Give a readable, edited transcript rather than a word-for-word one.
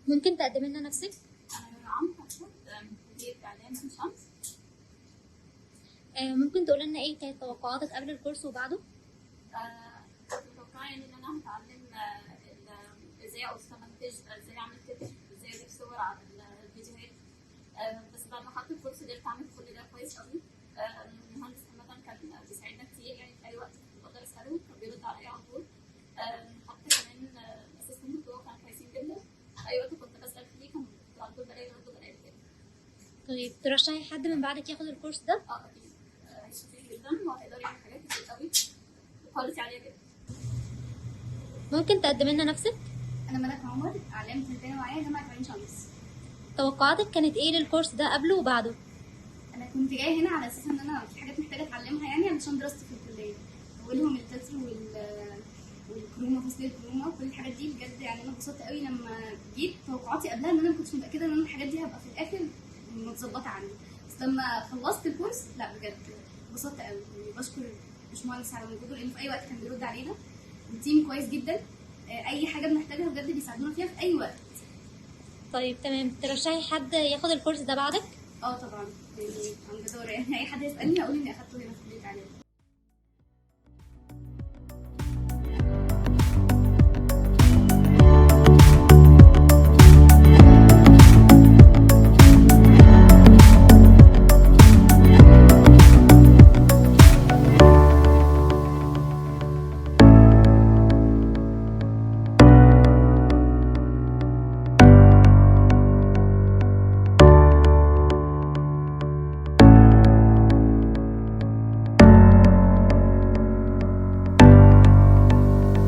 ممكن تقدمي لنا نفسك؟ عمرو محمود، مدير إعلام عين شمس. ممكن تقول لنا ايه كانت توقعاتك قبل الكورس وبعده؟ كنت متوقعة يعني إن أنا هتعلم إزاي أوصل منتج، إزاي أعمل تتر، إزاي أضيف صور على الفيديوهات. بس بعد ما خدت الكورس قدرت أعمل كل ده كويس أوي. المهندس عامة كان بيساعدنا كتير، يعني في أي وقت كنت بقدر أسأله كان بيرد عليا على طول. حتى كمان الأسيستنت بتوعه كانوا كويسين جدا، أي وقت كنت بسأل فيه كان على طول بلاقي رد بلاقي كده. طيب ترشحي حد من بعدك ياخد الكورس ده؟ أكيد هيستفيد جدا وهيقدر يعمل حاجات كتير أوي وكواليتي عالية جدا. ممكن تقدمي لنا نفسك؟ أنا ملك عمر، إعلام تربية نوعية جامعة عين شمس. توقعاتك كانت ايه للكورس ده قبله وبعده؟ أنا كنت جاية هنا على أساس إن أنا في حاجات محتاجة أتعلمها يعني علشان دراستي في الكلية، أولهم التتر والكرومة، فصل الكرومة وكل الحاجات دي. بجد يعني أنا اتبسطت قوي لما جيت. توقعاتي قبلها إن أنا ما كنتش متأكدة إن أنا الحاجات دي هبقى في الآخر متظبطة عندي، بس لما خلصت الكورس لا بجد اتبسطت قوي. يعني بشكر باشمهندس على وجوده، لأنه في أي وقت كان بيرد علينا، والتيم كويس جدا. أي حاجة بنحتاجها بجد بيساعدونا فيها في أي وقت. طيب تمام، ترشحي حد ياخد الكورس ده بعدك؟ طبعا، يعني عن جدارة، يعني اي حد يسألني هقول اني اخدته هنا.